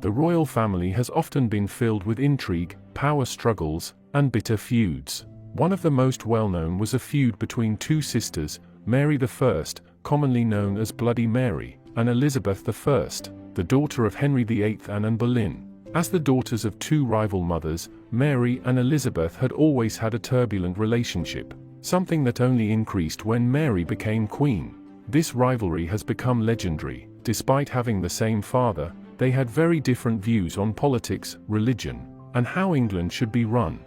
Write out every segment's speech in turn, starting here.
The royal family has often been filled with intrigue, power struggles, and bitter feuds. One of the most well-known was a feud between two sisters, Mary I, commonly known as Bloody Mary, and Elizabeth I, the daughter of Henry VIII and Anne Boleyn. As the daughters of two rival mothers, Mary and Elizabeth had always had a turbulent relationship, something that only increased when Mary became queen. This rivalry has become legendary. Despite having the same father, they had very different views on politics, religion, and how England should be run.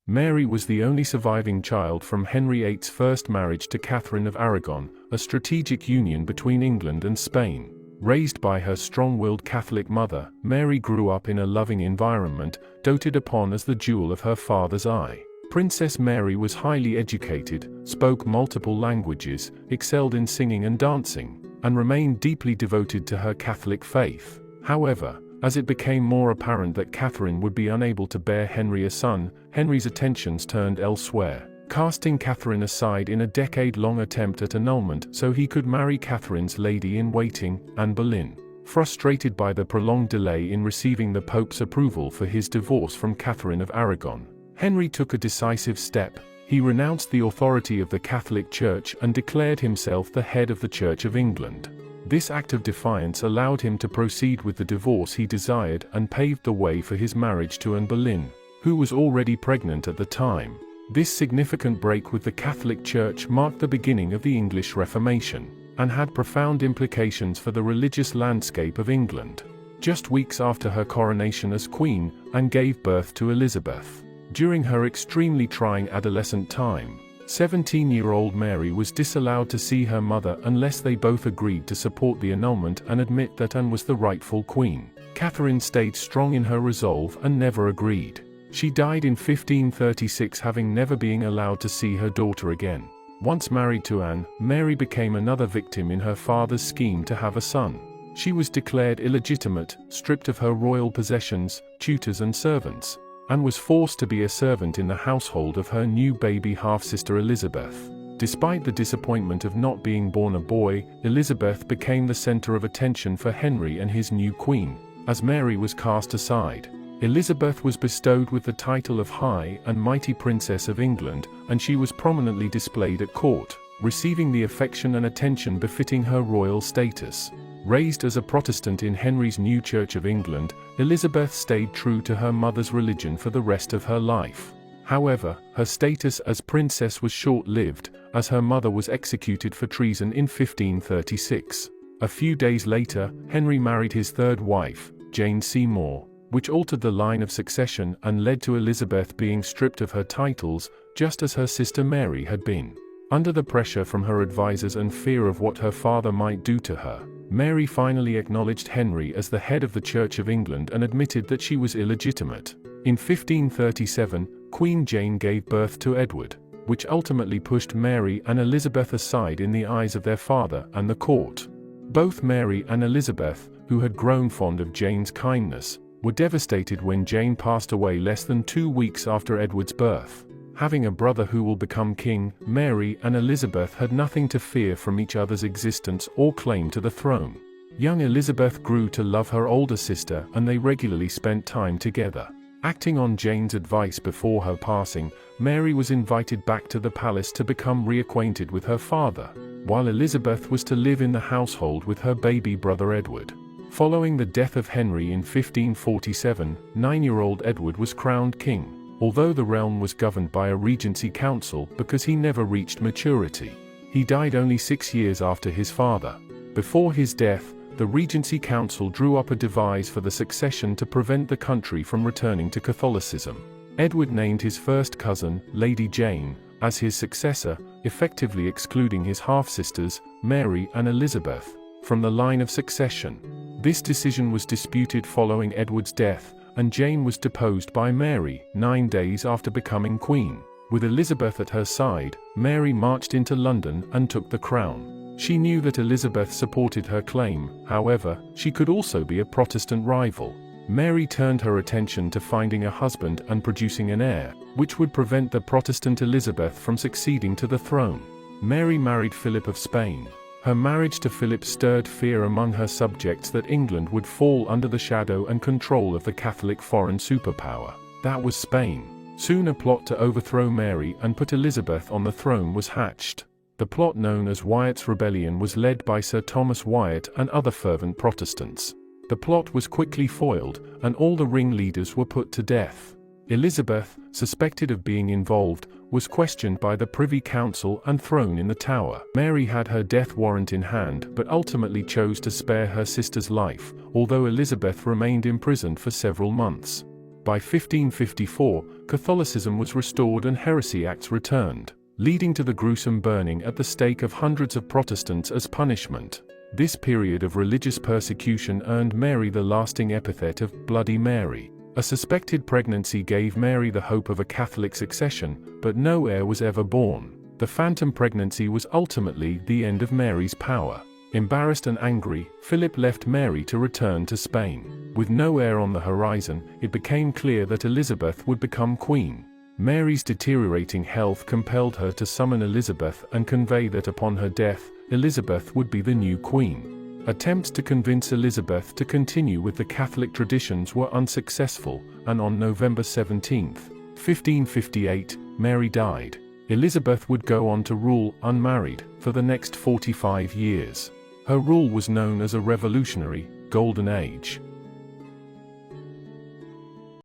Mary was the only surviving child from Henry VIII's first marriage to Catherine of Aragon, a strategic union between England and Spain. Raised by her strong-willed Catholic mother, Mary grew up in a loving environment, doted upon as the jewel of her father's eye. Princess Mary was highly educated, spoke multiple languages, excelled in singing and dancing, and remained deeply devoted to her Catholic faith. However, as it became more apparent that Catherine would be unable to bear Henry a son, Henry's attentions turned elsewhere, casting Catherine aside in a decade-long attempt at annulment so he could marry Catherine's lady-in-waiting, Anne Boleyn. Frustrated by the prolonged delay in receiving the Pope's approval for his divorce from Catherine of Aragon, Henry took a decisive step. He renounced the authority of the Catholic Church and declared himself the head of the Church of England. This act of defiance allowed him to proceed with the divorce he desired and paved the way for his marriage to Anne Boleyn, who was already pregnant at the time. This significant break with the Catholic Church marked the beginning of the English Reformation, and had profound implications for the religious landscape of England. Just weeks after her coronation as Queen, Anne gave birth to Elizabeth. During her extremely trying adolescent time, 17-year-old Mary was disallowed to see her mother unless they both agreed to support the annulment and admit that Anne was the rightful queen. Catherine stayed strong in her resolve and never agreed. She died in 1536, having never been allowed to see her daughter again. Once married to Anne, Mary became another victim in her father's scheme to have a son. She was declared illegitimate, stripped of her royal possessions, tutors and servants, and was forced to be a servant in the household of her new baby half-sister Elizabeth. Despite the disappointment of not being born a boy, Elizabeth became the center of attention for Henry and his new queen. As Mary was cast aside, Elizabeth was bestowed with the title of High and Mighty Princess of England, and she was prominently displayed at court, receiving the affection and attention befitting her royal status. Raised as a Protestant in Henry's new Church of England, Elizabeth stayed true to her mother's religion for the rest of her life. However, her status as princess was short-lived, as her mother was executed for treason in 1536. A few days later, Henry married his third wife, Jane Seymour, which altered the line of succession and led to Elizabeth being stripped of her titles, just as her sister Mary had been. Under the pressure from her advisors and fear of what her father might do to her, Mary finally acknowledged Henry as the head of the Church of England and admitted that she was illegitimate. In 1537, Queen Jane gave birth to Edward, which ultimately pushed Mary and Elizabeth aside in the eyes of their father and the court. Both Mary and Elizabeth, who had grown fond of Jane's kindness, were devastated when Jane passed away less than 2 weeks after Edward's birth. Having a brother who will become king, Mary and Elizabeth had nothing to fear from each other's existence or claim to the throne. Young Elizabeth grew to love her older sister and they regularly spent time together. Acting on Jane's advice before her passing, Mary was invited back to the palace to become reacquainted with her father, while Elizabeth was to live in the household with her baby brother Edward. Following the death of Henry in 1547, 9-year-old Edward was crowned king, although the realm was governed by a regency council because he never reached maturity. He died only 6 years after his father. Before his death, the Regency Council drew up a device for the succession to prevent the country from returning to Catholicism. Edward named his first cousin, Lady Jane, as his successor, effectively excluding his half-sisters, Mary and Elizabeth, from the line of succession. This decision was disputed following Edward's death, and Jane was deposed by Mary 9 days after becoming queen. With Elizabeth at her side, Mary marched into London and took the crown. She knew that Elizabeth supported her claim, however, she could also be a Protestant rival. Mary turned her attention to finding a husband and producing an heir, which would prevent the Protestant Elizabeth from succeeding to the throne. Mary married Philip of Spain. Her marriage to Philip stirred fear among her subjects that England would fall under the shadow and control of the Catholic foreign superpower. That was Spain. Soon a plot to overthrow Mary and put Elizabeth on the throne was hatched. The plot known as Wyatt's Rebellion was led by Sir Thomas Wyatt and other fervent Protestants. The plot was quickly foiled, and all the ringleaders were put to death. Elizabeth, suspected of being involved, was questioned by the Privy Council and thrown in the Tower. Mary had her death warrant in hand but ultimately chose to spare her sister's life, although Elizabeth remained imprisoned for several months. By 1554, Catholicism was restored and heresy acts returned, leading to the gruesome burning at the stake of hundreds of Protestants as punishment. This period of religious persecution earned Mary the lasting epithet of Bloody Mary. A suspected pregnancy gave Mary the hope of a Catholic succession, but no heir was ever born. The phantom pregnancy was ultimately the end of Mary's power. Embarrassed and angry, Philip left Mary to return to Spain. With no heir on the horizon, it became clear that Elizabeth would become queen. Mary's deteriorating health compelled her to summon Elizabeth and convey that upon her death, Elizabeth would be the new queen. Attempts to convince Elizabeth to continue with the Catholic traditions were unsuccessful, and on November 17, 1558, Mary died. Elizabeth would go on to rule, unmarried, for the next 45 years. Her rule was known as a revolutionary, golden age.